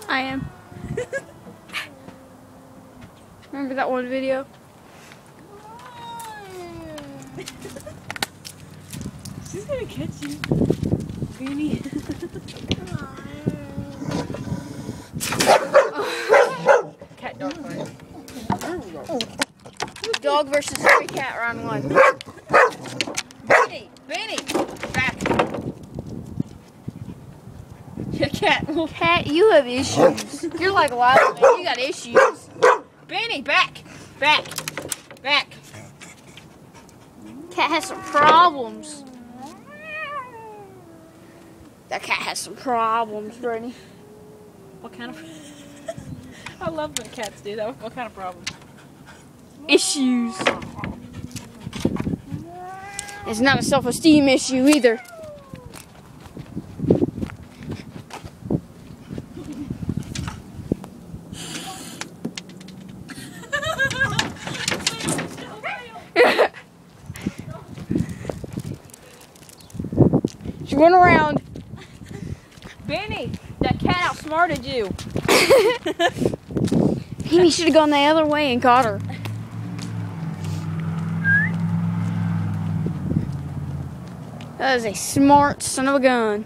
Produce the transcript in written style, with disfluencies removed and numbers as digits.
I am. Remember that one video? She's gonna catch you, Beanie. Cat dog fight. Dog versus stray cat, round one. Beanie, back. Yeah, cat. Cat, you have issues. You're like a lot of men. You got issues. Beanie, back. Back. Cat has some problems. That cat has some problems, Brittany. What kind of? I love when cats do that. What kind of problems? Issues. It's not a self-esteem issue either. She went around. Beanie, that cat outsmarted you. Beanie should have gone the other way and caught her. That is a smart son of a gun.